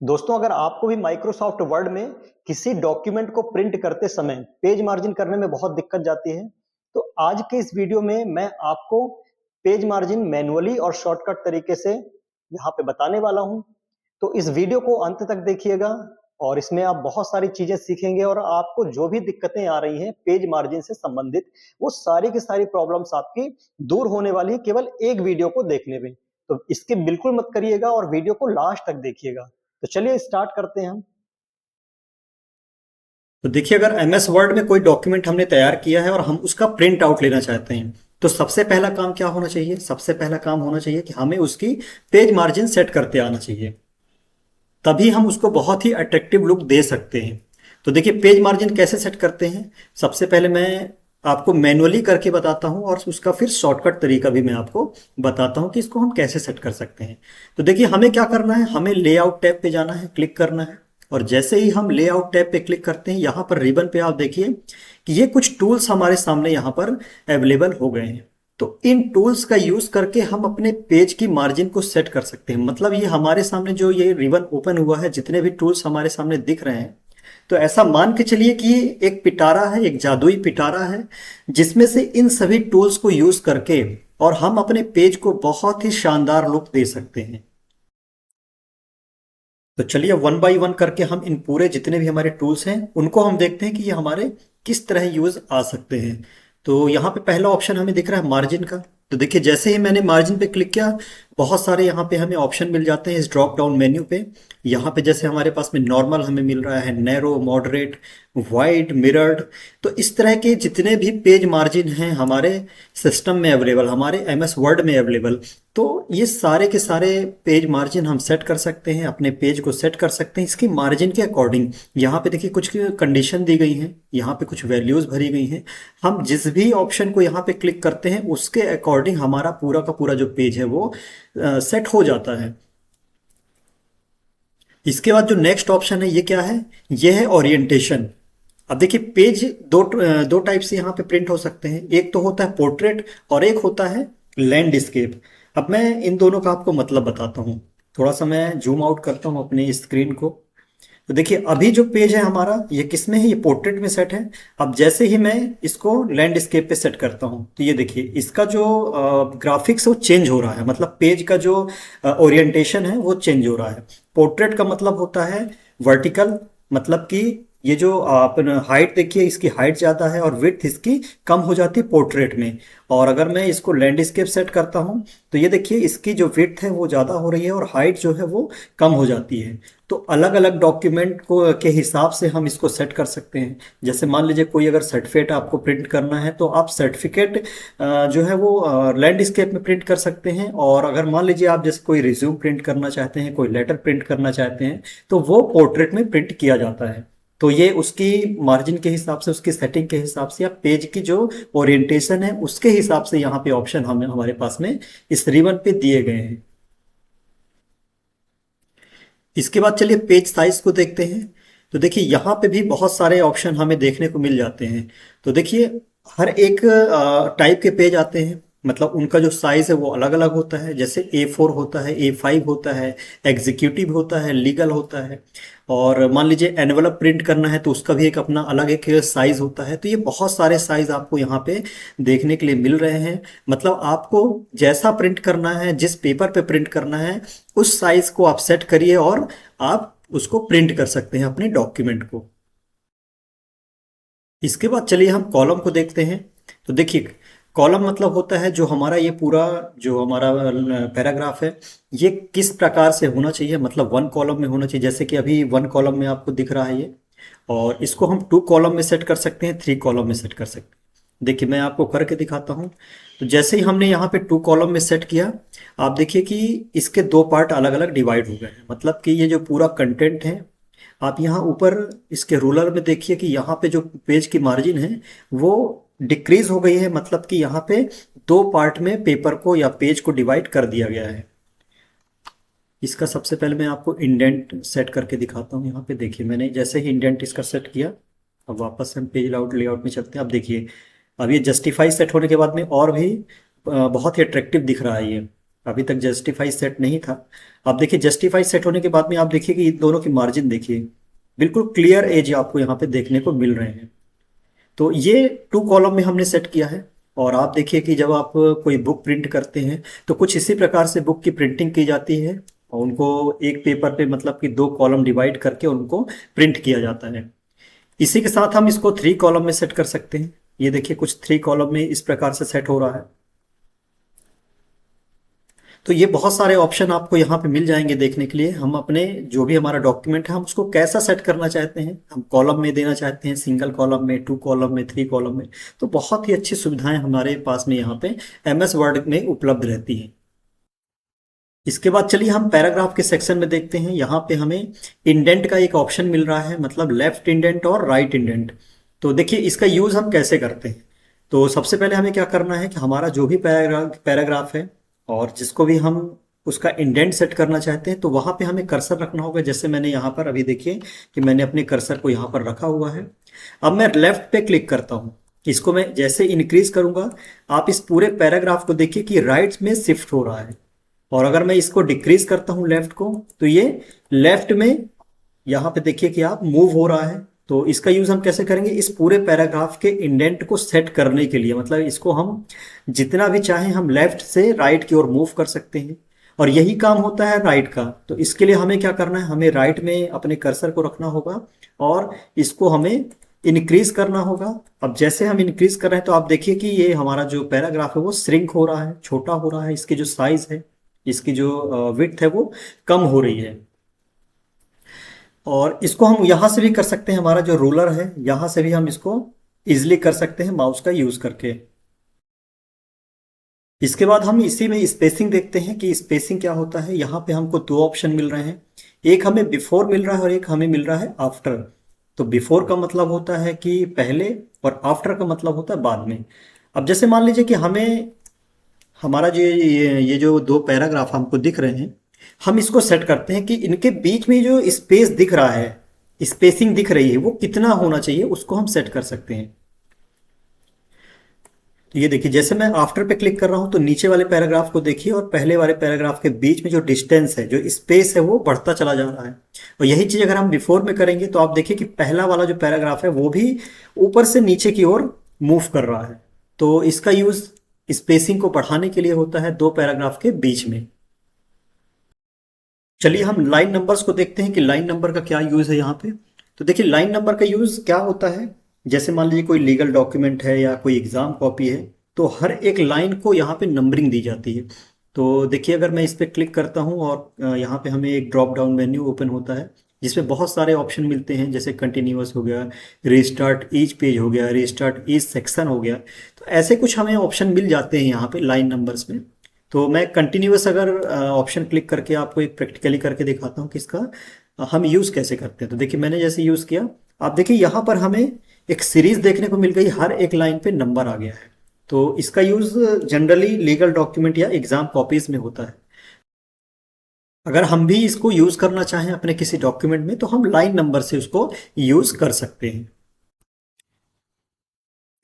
दोस्तों, अगर आपको भी माइक्रोसॉफ्ट वर्ड में किसी डॉक्यूमेंट को प्रिंट करते समय पेज मार्जिन करने में बहुत दिक्कत जाती है, तो आज के इस वीडियो में मैं आपको पेज मार्जिन मैन्युअली और शॉर्टकट तरीके से यहाँ पे बताने वाला हूँ। तो इस वीडियो को अंत तक देखिएगा और इसमें आप बहुत सारी चीजें सीखेंगे और आपको जो भी दिक्कतें आ रही हैं पेज मार्जिन से संबंधित, वो सारी की सारी प्रॉब्लम्स आपकी दूर होने वाली है केवल एक वीडियो को देखने में। तो इसके बिल्कुल मत करिएगा और वीडियो को लास्ट तक देखिएगा। तो चलिए स्टार्ट करते हैं हम। तो देखिए, अगर एमएस वर्ड में कोई डॉक्यूमेंट हमने तैयार किया है और हम उसका प्रिंट आउट लेना चाहते हैं, तो सबसे पहला काम क्या होना चाहिए? सबसे पहला काम होना चाहिए कि हमें उसकी पेज मार्जिन सेट करते आना चाहिए। तभी हम उसको बहुत ही अट्रैक्टिव लुक दे सकते हैं। तो देखिए, पेज मार्जिन कैसे सेट करते हैं। सबसे पहले मैं आपको मैनुअली करके बताता हूं और उसका फिर शॉर्टकट तरीका भी मैं आपको बताता हूं कि इसको हम कैसे सेट कर सकते हैं। तो देखिए, हमें क्या करना है, हमें लेआउट टैब पे जाना है, क्लिक करना है। और जैसे ही हम लेआउट टैब पे क्लिक करते हैं, यहाँ पर रिबन पे आप देखिए कि ये कुछ टूल्स हमारे सामने यहाँ पर अवेलेबल हो गए हैं। तो इन टूल्स का यूज करके हम अपने पेज की मार्जिन को सेट कर सकते हैं। मतलब ये हमारे सामने जो ये रिबन ओपन हुआ है, जितने भी टूल्स हमारे सामने दिख रहे हैं, तो ऐसा मान के चलिए कि ये एक पिटारा है, एक जादुई पिटारा है, जिसमें से इन सभी टूल्स को यूज करके और हम अपने पेज को बहुत ही शानदार लुक दे सकते हैं। तो चलिए, वन बाय वन करके हम इन पूरे जितने भी हमारे टूल्स हैं उनको हम देखते हैं कि ये हमारे किस तरह यूज आ सकते हैं। तो यहाँ पे पहला ऑप्शन हमें दिख रहा है मार्जिन का। तो देखिए, जैसे ही मैंने मार्जिन पे क्लिक किया, बहुत सारे यहाँ पे हमें ऑप्शन मिल जाते हैं इस ड्रॉप डाउन मेन्यू पे। यहाँ पे जैसे हमारे पास में नॉर्मल हमें मिल रहा है, नैरो, मॉडरेट, वाइड, मिरर्ड। तो इस तरह के जितने भी पेज मार्जिन हैं हमारे सिस्टम में अवेलेबल, हमारे एमएस वर्ड में अवेलेबल, तो ये सारे के सारे पेज मार्जिन हम सेट कर सकते हैं, अपने पेज को सेट कर सकते हैं इसकी मार्जिन के अकॉर्डिंग। यहाँ पे देखिए कुछ कंडीशन दी गई हैं, यहाँ पे कुछ वैल्यूज भरी गई हैं। हम जिस भी ऑप्शन को यहाँ पे क्लिक करते हैं उसके अकॉर्डिंग हमारा पूरा का पूरा जो पेज है वो सेट हो जाता है। इसके बाद जो नेक्स्ट ऑप्शन है ये क्या है? ये है ओरिएंटेशन। अब देखिए, पेज दो टाइप से यहाँ पे प्रिंट हो सकते हैं। एक तो होता है पोर्ट्रेट और एक होता है लैंडस्केप। अब मैं इन दोनों का आपको मतलब बताता हूँ। थोड़ा सा मैं जूम आउट करता हूँ अपनी स्क्रीन को। तो देखिए, अभी जो पेज है हमारा ये किस में है? ये पोर्ट्रेट में सेट है। अब जैसे ही मैं इसको लैंडस्केप पे सेट करता हूँ, तो ये देखिए इसका जो ग्राफिक्स है वो चेंज हो रहा है। मतलब पेज का जो ओरिएंटेशन है वो चेंज हो रहा है। पोर्ट्रेट का मतलब होता है वर्टिकल, मतलब कि ये जो अपन हाइट देखिए, इसकी हाइट ज़्यादा है और विड्थ इसकी कम हो जाती है पोर्ट्रेट में। और अगर मैं इसको लैंडस्केप सेट करता हूँ, तो ये देखिए इसकी जो विड्थ है वो ज़्यादा हो रही है और हाइट जो है वो कम हो जाती है। तो अलग अलग डॉक्यूमेंट को के हिसाब से हम इसको सेट कर सकते हैं। जैसे मान लीजिए कोई अगर सर्टिफिकेट आपको प्रिंट करना है, तो आप सर्टिफिकेट जो है वो लैंडस्केप में प्रिंट कर सकते हैं। और अगर मान लीजिए आप जैसे कोई रिज्यूम प्रिंट करना चाहते हैं, कोई लेटर प्रिंट करना चाहते हैं, तो वो पोर्ट्रेट में प्रिंट किया जाता है। तो ये उसकी मार्जिन के हिसाब से, उसकी सेटिंग के हिसाब से या पेज की जो ओरिएंटेशन है उसके हिसाब से यहाँ पे ऑप्शन हमें हमारे पास में इस रिबन पे दिए गए हैं। इसके बाद चलिए पेज साइज को देखते हैं। तो देखिए, यहाँ पे भी बहुत सारे ऑप्शन हमें देखने को मिल जाते हैं। तो देखिए, हर एक टाइप के पेज आते हैं, मतलब उनका जो साइज है वो अलग अलग होता है। जैसे A4 होता है, A5 होता है, एग्जीक्यूटिव होता है, लीगल होता है। और मान लीजिए एनवलप प्रिंट करना है तो उसका भी एक अपना अलग एक साइज होता है। तो ये बहुत सारे साइज आपको यहाँ पे देखने के लिए मिल रहे हैं। मतलब आपको जैसा प्रिंट करना है, जिस पेपर पे प्रिंट करना है, उस साइज को आप सेट करिए और आप उसको प्रिंट कर सकते हैं अपने डॉक्यूमेंट को। इसके बाद चलिए हम कॉलम को देखते हैं। तो देखिए, कॉलम मतलब होता है जो हमारा ये पूरा जो हमारा पैराग्राफ है, ये किस प्रकार से होना चाहिए। मतलब वन कॉलम में होना चाहिए, जैसे कि अभी वन कॉलम में आपको दिख रहा है ये। और इसको हम टू कॉलम में सेट कर सकते हैं, थ्री कॉलम में सेट कर सकते हैं। देखिए, मैं आपको करके दिखाता हूँ। तो जैसे ही हमने यहाँ पे टू कॉलम में सेट किया, आप देखिए कि इसके दो पार्ट अलग अलग डिवाइड हो गए हैं। मतलब कि ये जो पूरा कंटेंट है, आप यहाँ ऊपर इसके रूलर में देखिए कि यहाँ पे जो पेज की मार्जिन है वो डिक्रीज हो गई है। मतलब कि यहाँ पे दो पार्ट में पेपर को या पेज को डिवाइड कर दिया गया है। इसका सबसे पहले मैं आपको इंडेंट सेट करके दिखाता हूँ। यहाँ पे देखिए, मैंने जैसे ही इंडेंट इसका सेट किया, अब वापस हम पेज लेआउट में चलते हैं। अब देखिए, अब ये जस्टिफाई सेट होने के बाद में और भी बहुत ही अट्रैक्टिव दिख रहा है ये। अभी तक जस्टिफाई सेट नहीं था। अब देखिए जस्टिफाई सेट होने के बाद में आप देखिए कि इन दोनों की मार्जिन देखिए, बिल्कुल क्लियर एज आपको यहाँ पे देखने को मिल रहे हैं। तो ये 2 कॉलम में हमने सेट किया है। और आप देखिए कि जब आप कोई बुक प्रिंट करते हैं तो कुछ इसी प्रकार से बुक की प्रिंटिंग की जाती है, और उनको एक पेपर पे मतलब कि 2 कॉलम डिवाइड करके उनको प्रिंट किया जाता है। इसी के साथ हम इसको 3 कॉलम में सेट कर सकते हैं। ये देखिए कुछ 3 कॉलम में इस प्रकार से सेट हो रहा है। तो ये बहुत सारे ऑप्शन आपको यहाँ पे मिल जाएंगे देखने के लिए। हम अपने जो भी हमारा डॉक्यूमेंट है हम उसको कैसा सेट करना चाहते हैं, हम कॉलम में देना चाहते हैं, सिंगल कॉलम में, 2 कॉलम में, 3 कॉलम में, तो बहुत ही अच्छी सुविधाएं हमारे पास में यहाँ पे MS वर्ड में उपलब्ध रहती हैं। इसके बाद चलिए हम पैराग्राफ के सेक्शन में देखते हैं। यहाँ पे हमें इंडेंट का एक ऑप्शन मिल रहा है, मतलब लेफ्ट इंडेंट और राइट इंडेंट। तो देखिए इसका यूज हम कैसे करते हैं। तो सबसे पहले हमें क्या करना है कि हमारा जो भी पैराग्राफ है और जिसको भी हम उसका इंडेंट सेट करना चाहते हैं, तो वहां पे हमें कर्सर रखना होगा। जैसे मैंने यहाँ पर अभी देखिए कि मैंने अपने कर्सर को यहाँ पर रखा हुआ है। अब मैं लेफ्ट पे क्लिक करता हूँ। इसको मैं जैसे इंक्रीज करूंगा, आप इस पूरे पैराग्राफ को देखिए कि राइट में शिफ्ट हो रहा है। और अगर मैं इसको डिक्रीज करता हूं लेफ्ट को, तो ये लेफ्ट में यहां पे देखिए कि आप मूव हो रहा है। तो इसका यूज हम कैसे करेंगे, इस पूरे पैराग्राफ के इंडेंट को सेट करने के लिए, मतलब इसको हम जितना भी चाहें हम लेफ्ट से राइट की ओर मूव कर सकते हैं। और यही काम होता है राइट का। तो इसके लिए हमें क्या करना है, हमें राइट में अपने कर्सर को रखना होगा और इसको हमें इंक्रीज करना होगा। अब जैसे हम इंक्रीज कर रहे हैं तो आप देखिए कि ये हमारा जो पैराग्राफ है वो श्रिंक हो रहा है, छोटा हो रहा है। इसकी जो साइज है, इसकी जो विड्थ है वो कम हो रही है। और इसको हम यहां से भी कर सकते हैं, हमारा जो रूलर है यहां से भी हम इसको इजिली कर सकते हैं माउस का यूज करके। इसके बाद हम इसी में स्पेसिंग देखते हैं कि स्पेसिंग क्या होता है। यहाँ पे हमको 2 ऑप्शन मिल रहे हैं, एक हमें बिफोर मिल रहा है और एक हमें मिल रहा है आफ्टर। तो बिफोर का मतलब होता है कि पहले, और आफ्टर का मतलब होता है बाद में। अब जैसे मान लीजिए कि हमें हमारा जो ये जो 2 पैराग्राफ हमको दिख रहे हैं, हम इसको सेट करते हैं कि इनके बीच में जो स्पेस दिख रहा है, स्पेसिंग दिख रही है, वो कितना होना चाहिए, उसको हम सेट कर सकते हैं। तो ये देखिए जैसे मैं आफ्टर पे क्लिक कर रहा हूं तो नीचे वाले पैराग्राफ को देखिए और पहले वाले पैराग्राफ के बीच में जो डिस्टेंस है, जो स्पेस है, वो बढ़ता चला जा रहा है। और यही चीज अगर हम बिफोर में करेंगे तो आप देखिए कि पहला वाला जो पैराग्राफ है वो भी ऊपर से नीचे की ओर मूव कर रहा है। तो इसका यूज स्पेसिंग को बढ़ाने के लिए होता है 2 पैराग्राफ के बीच में। चलिए हम लाइन नंबर्स को देखते हैं कि लाइन नंबर का क्या यूज है यहाँ पे। तो देखिए लाइन नंबर का यूज क्या होता है, जैसे मान लीजिए कोई लीगल डॉक्यूमेंट है या कोई एग्जाम कॉपी है, तो हर एक लाइन को यहाँ पे नंबरिंग दी जाती है। तो देखिए अगर मैं इस पर क्लिक करता हूँ और यहाँ पे हमें एक ड्रॉप डाउन मेन्यू ओपन होता है जिसमें बहुत सारे ऑप्शन मिलते हैं, जैसे कंटिन्यूअस हो गया, रीस्टार्ट ईच पेज हो गया, रीस्टार्ट ईच सेक्शन हो गया। तो ऐसे कुछ हमें ऑप्शन मिल जाते हैं यहाँ पे लाइन नंबर्स में। तो मैं कंटिन्यूअस अगर ऑप्शन क्लिक करके आपको एक प्रैक्टिकली करके दिखाता हूँ कि इसका हम यूज़ कैसे करते हैं। तो देखिए मैंने जैसे यूज़ किया, आप देखिए यहाँ पर हमें एक सीरीज देखने को मिल गई, हर एक लाइन पे नंबर आ गया है। तो इसका यूज़ जनरली लीगल डॉक्यूमेंट या एग्जाम कॉपीज में होता है। अगर हम भी इसको यूज़ करना चाहें अपने किसी डॉक्यूमेंट में तो हम लाइन नंबर से उसको यूज़ कर सकते हैं।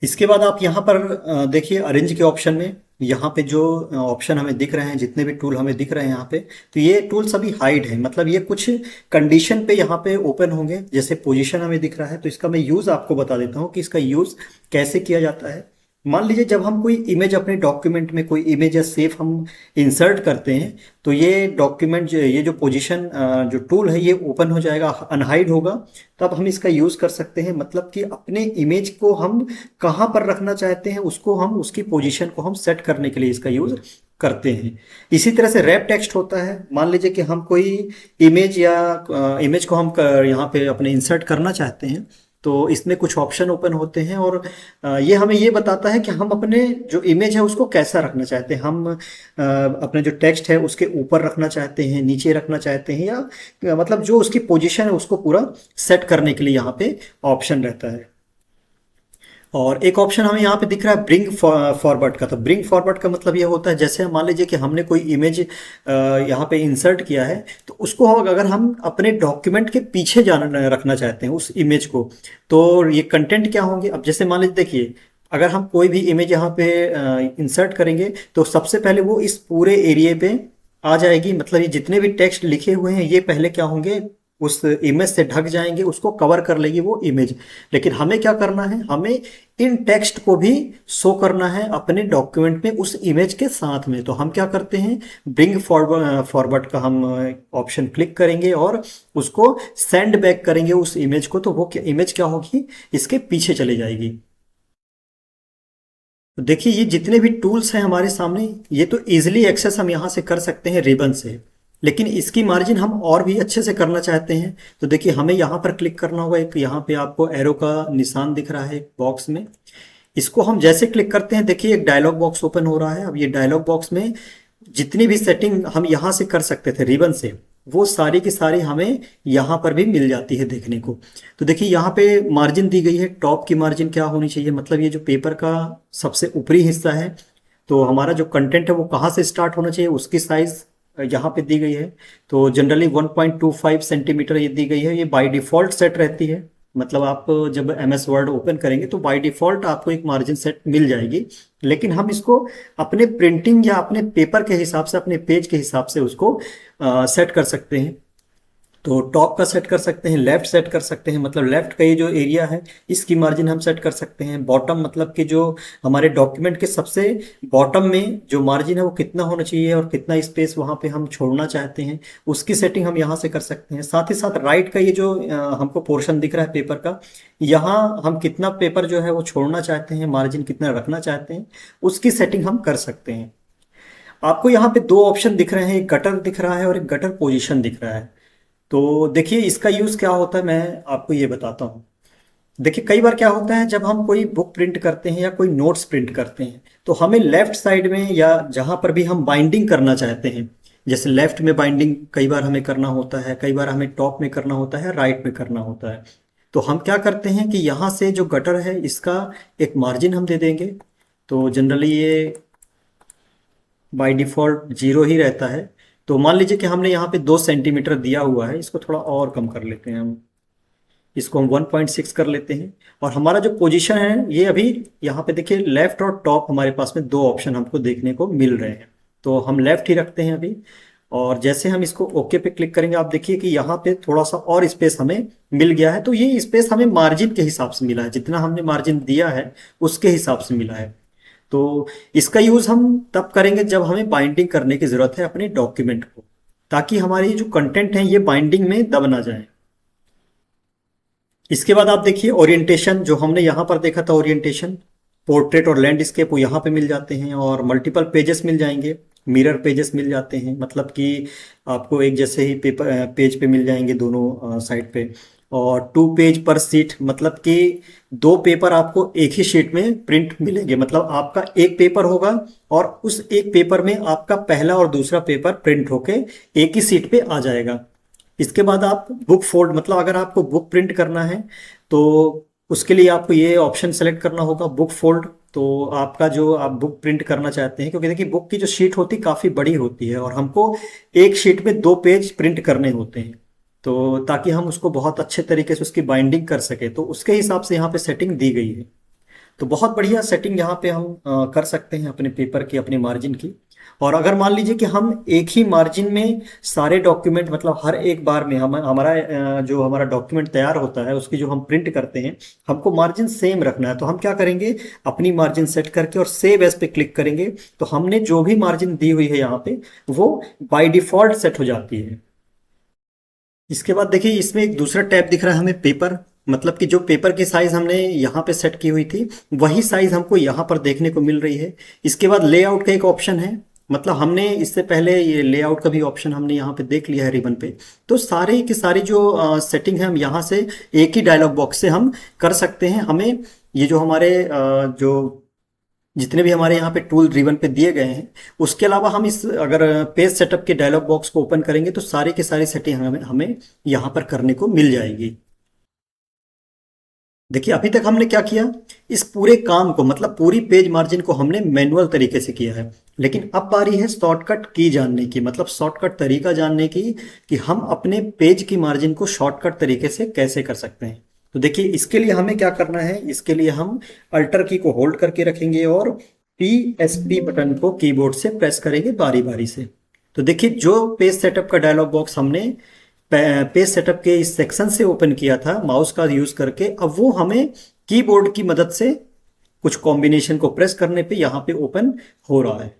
इसके बाद आप यहाँ पर देखिए अरेंज के ऑप्शन में, यहाँ पे जो ऑप्शन हमें दिख रहे हैं, जितने भी टूल हमें दिख रहे हैं यहाँ पे, तो ये टूल सभी हाइड है, मतलब ये कुछ कंडीशन पे यहाँ पे ओपन होंगे। जैसे पोजीशन हमें दिख रहा है, तो इसका मैं यूज़ आपको बता देता हूँ कि इसका यूज़ कैसे किया जाता है। मान लीजिए जब हम कोई इमेज अपने डॉक्यूमेंट में, कोई इमेज या सेफ हम इंसर्ट करते हैं, तो ये डॉक्यूमेंट ये जो पोजीशन जो टूल है ये ओपन हो जाएगा, अनहाइड होगा। तब हम इसका यूज़ कर सकते हैं, मतलब कि अपने इमेज को हम कहाँ पर रखना चाहते हैं उसको हम, उसकी पोजीशन को हम सेट करने के लिए इसका यूज़ करते हैं। इसी तरह से रैप टेक्स्ट होता है। मान लीजिए कि हम कोई इमेज या इमेज को हम यहाँ पे अपने इंसर्ट करना चाहते हैं, तो इसमें कुछ ऑप्शन ओपन होते हैं और ये हमें ये बताता है कि हम अपने जो इमेज है उसको कैसा रखना चाहते हैं। हम अपने जो टेक्स्ट है उसके ऊपर रखना चाहते हैं, नीचे रखना चाहते हैं, या मतलब जो उसकी पोजीशन है उसको पूरा सेट करने के लिए यहाँ पे ऑप्शन रहता है। और एक ऑप्शन हमें यहाँ पे दिख रहा है ब्रिंग फॉरवर्ड का। तो ब्रिंग फॉरवर्ड का मतलब ये होता है, जैसे मान लीजिए कि हमने कोई इमेज यहाँ पे इंसर्ट किया है, तो उसको अगर हम अपने डॉक्यूमेंट के पीछे जाना रखना चाहते हैं उस इमेज को, तो ये कंटेंट क्या होंगे। अब जैसे मान लीजिए देखिए अगर हम कोई भी इमेज यहाँ पे इंसर्ट करेंगे तो सबसे पहले वो इस पूरे एरिया पे आ जाएगी, मतलब ये जितने भी टेक्स्ट लिखे हुए हैं ये पहले क्या होंगे, उस इमेज से ढक जाएंगे, उसको कवर कर लेगी वो इमेज। लेकिन हमें क्या करना है, हमें इन टेक्स्ट को भी शो करना है अपने डॉक्यूमेंट में उस इमेज के साथ में। तो हम क्या करते हैं, ब्रिंग फॉरवर्ड का हम ऑप्शन क्लिक करेंगे और उसको सेंड बैक करेंगे उस इमेज को, तो वो इमेज क्या होगी, इसके पीछे चली जाएगी। तो देखिए ये जितने भी टूल्स हैं हमारे सामने, ये तो इजीली एक्सेस हम यहाँ से कर सकते हैं रिबन से, लेकिन इसकी मार्जिन हम और भी अच्छे से करना चाहते हैं। तो देखिए हमें यहाँ पर क्लिक करना होगा, एक यहाँ पे आपको एरो का निशान दिख रहा है एक बॉक्स में, इसको हम जैसे क्लिक करते हैं देखिए एक डायलॉग बॉक्स ओपन हो रहा है। अब ये डायलॉग बॉक्स में जितनी भी सेटिंग हम यहाँ से कर सकते थे रिबन से, वो सारी की सारी हमें यहाँ पर भी मिल जाती है देखने को। तो देखिए यहाँ पे मार्जिन दी गई है, टॉप की मार्जिन क्या होनी चाहिए, मतलब ये जो पेपर का सबसे ऊपरी हिस्सा है, तो हमारा जो कंटेंट है वो कहाँ से स्टार्ट होना चाहिए, उसकी साइज यहाँ पे दी गई है। तो जनरली 1.25 सेंटीमीटर ये दी गई है, ये बाय डिफॉल्ट सेट रहती है। मतलब आप जब MS वर्ड ओपन करेंगे तो बाय डिफॉल्ट आपको एक मार्जिन सेट मिल जाएगी, लेकिन हम इसको अपने प्रिंटिंग या अपने पेपर के हिसाब से, अपने पेज के हिसाब से उसको सेट कर सकते हैं। तो टॉप का सेट कर सकते हैं, लेफ्ट सेट कर सकते हैं, मतलब लेफ्ट का ये जो एरिया है इसकी मार्जिन हम सेट कर सकते हैं। बॉटम मतलब कि जो हमारे डॉक्यूमेंट के सबसे बॉटम में जो मार्जिन है वो कितना होना चाहिए और कितना स्पेस वहाँ पे हम छोड़ना चाहते हैं, उसकी सेटिंग हम यहाँ से कर सकते हैं। साथ ही साथ राइट का ये जो हमको पोर्शन दिख रहा है पेपर का, यहाँ हम कितना पेपर जो है वो छोड़ना चाहते हैं, मार्जिन कितना रखना चाहते हैं, उसकी सेटिंग हम कर सकते हैं। आपको यहाँ पे दो ऑप्शन दिख रहे हैं, एक गटर दिख रहा है और एक गटर पोजीशन दिख रहा है। तो देखिए इसका यूज़ क्या होता है मैं आपको ये बताता हूँ। देखिए कई बार क्या होता है, जब हम कोई बुक प्रिंट करते हैं या कोई नोट्स प्रिंट करते हैं तो हमें लेफ्ट साइड में या जहाँ पर भी हम बाइंडिंग करना चाहते हैं, जैसे लेफ्ट में बाइंडिंग कई बार हमें करना होता है, कई बार हमें टॉप में करना होता है, राइट में करना होता है। तो हम क्या करते हैं कि यहाँ से जो गटर है इसका एक मार्जिन हम दे देंगे। तो जनरली ये बाय डिफ़ॉल्ट 0 ही रहता है। तो मान लीजिए कि हमने यहाँ पे 2 सेंटीमीटर दिया हुआ है, इसको थोड़ा और कम कर लेते हैं हम, इसको हम 1.6 कर लेते हैं। और हमारा जो पोजीशन है ये अभी यहाँ पे देखिए लेफ्ट और टॉप हमारे पास में दो ऑप्शन हमको देखने को मिल रहे हैं, तो हम लेफ्ट ही रखते हैं अभी। और जैसे हम इसको ओके पे क्लिक करेंगे आप देखिए कि यहाँ पे थोड़ा सा और स्पेस हमें मिल गया है। तो ये स्पेस हमें मार्जिन के हिसाब से मिला है, जितना हमने मार्जिन दिया है उसके हिसाब से मिला है। तो इसका यूज हम तब करेंगे जब हमें बाइंडिंग करने की जरूरत है अपने डॉक्यूमेंट को, ताकि हमारे जो कंटेंट हैं ये बाइंडिंग में दब ना जाए। इसके बाद आप देखिए ओरिएंटेशन, जो हमने यहाँ पर देखा था ओरिएंटेशन, पोर्ट्रेट और लैंडस्केप, वो यहाँ पे मिल जाते हैं। और मल्टीपल पेजेस मिल जाएंगे, मिरर पेजेस मिल जाते हैं, मतलब कि आपको एक जैसे ही पेपर पेज पे मिल जाएंगे दोनों साइड पे। और 2 पेज पर शीट, मतलब कि 2 पेपर आपको एक ही शीट में प्रिंट मिलेंगे, मतलब आपका एक पेपर होगा और उस एक पेपर में आपका पहला और दूसरा पेपर प्रिंट होके एक ही शीट पे आ जाएगा। इसके बाद आप बुक फोल्ड, मतलब अगर आपको बुक प्रिंट करना है तो उसके लिए आपको ये ऑप्शन सेलेक्ट करना होगा बुक फोल्ड। तो आपका जो आप बुक प्रिंट करना चाहते हैं, क्योंकि देखिए बुक की जो शीट होती है काफ़ी बड़ी होती है और हमको एक शीट में 2 पेज प्रिंट करने होते हैं, तो ताकि हम उसको बहुत अच्छे तरीके से उसकी बाइंडिंग कर सके, तो उसके हिसाब से यहाँ पे सेटिंग दी गई है। तो बहुत बढ़िया सेटिंग यहाँ पे हम कर सकते हैं अपने पेपर की, अपने मार्जिन की। और अगर मान लीजिए कि हम एक ही मार्जिन में सारे डॉक्यूमेंट, मतलब हर एक बार में हम हमारा जो हमारा डॉक्यूमेंट तैयार होता है उसकी जो हम प्रिंट करते हैं, हमको मार्जिन सेम रखना है, तो हम क्या करेंगे, अपनी मार्जिन सेट करके और सेव एज पे क्लिक करेंगे, तो हमने जो भी मार्जिन दी हुई है यहाँ पे वो बाय डिफॉल्ट सेट हो जाती है। इसके बाद देखिए इसमें एक दूसरा टैब दिख रहा है हमें, पेपर, मतलब कि जो पेपर की साइज हमने यहाँ पे सेट की हुई थी वही साइज हमको यहाँ पर देखने को मिल रही है। इसके बाद लेआउट का एक ऑप्शन है, मतलब हमने इससे पहले ये लेआउट का भी ऑप्शन हमने यहाँ पे देख लिया है रिबन पे। तो सारे की सारी जो सेटिंग है हम यहाँ से एक ही डायलॉग बॉक्स से हम कर सकते हैं। हमें ये जो हमारे जो जितने भी हमारे यहाँ पे टूल रिबन पे दिए गए हैं, उसके अलावा हम इस अगर पेज सेटअप के डायलॉग बॉक्स को ओपन करेंगे तो सारी की सारी सेटिंग हमें हमें यहाँ पर करने को मिल जाएगी। देखिए अभी तक हमने क्या किया, इस पूरे काम को, मतलब पूरी पेज मार्जिन को हमने मैनुअल तरीके से किया है, लेकिन अब बारी है शॉर्टकट की जानने की, मतलब शॉर्टकट तरीका जानने की कि हम अपने पेज की मार्जिन को शॉर्टकट तरीके से कैसे कर सकते हैं। तो देखिए इसके लिए हमें क्या करना है, इसके लिए हम अल्टर की को होल्ड करके रखेंगे और PSP बटन को कीबोर्ड से प्रेस करेंगे बारी बारी से। तो देखिए जो पेज सेटअप का डायलॉग बॉक्स हमने पेज सेटअप के इस सेक्शन से ओपन किया था माउस का यूज करके, अब वो हमें कीबोर्ड की मदद से कुछ कॉम्बिनेशन को प्रेस करने पे यहाँ पे ओपन हो रहा है।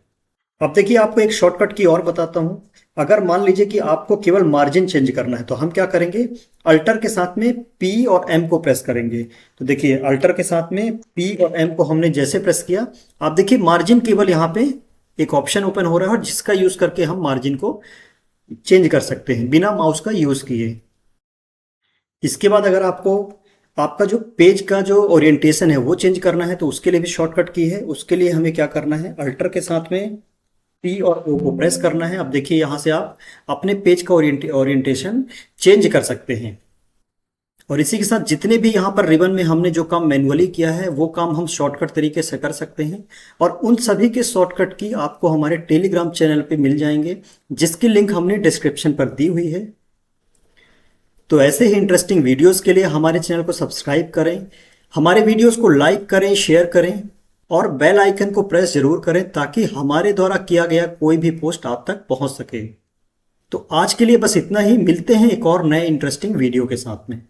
अब देखिए आपको एक शॉर्टकट की और बताता हूं। अगर मान लीजिए कि आपको केवल मार्जिन चेंज करना है तो हम क्या करेंगे, अल्टर के साथ में P और M को प्रेस करेंगे। तो देखिए अल्टर के साथ में P और M को हमने जैसे प्रेस किया, आप देखिए मार्जिन केवल यहाँ पे एक ऑप्शन ओपन हो रहा है और जिसका यूज करके हम मार्जिन को चेंज कर सकते हैं बिना माउस का यूज किए। इसके बाद अगर आपको आपका जो पेज का जो ओरिएंटेशन है वो चेंज करना है तो उसके लिए भी शॉर्टकट की है। उसके लिए हमें क्या करना है, अल्टर के साथ में P और O को प्रेस करना है। अब देखिए यहाँ से आप अपने पेज का ओरिएंटेशन चेंज कर सकते हैं। और इसी के साथ जितने भी यहाँ पर रिबन में हमने जो काम मैन्युअली किया है वो काम हम शॉर्टकट तरीके से कर सकते हैं। और उन सभी के शॉर्टकट की आपको हमारे टेलीग्राम चैनल पे मिल जाएंगे, जिसकी लिंक हमने डिस्क्रिप्शन पर दी हुई है। तो ऐसे ही इंटरेस्टिंग वीडियोस के लिए हमारे चैनल को सब्सक्राइब करें, हमारे वीडियोस को लाइक करें, शेयर करें और बेल आइकन को प्रेस जरूर करें ताकि हमारे द्वारा किया गया कोई भी पोस्ट आप तक पहुंच सके। तो आज के लिए बस इतना ही, मिलते हैं एक और नए इंटरेस्टिंग वीडियो के साथ में।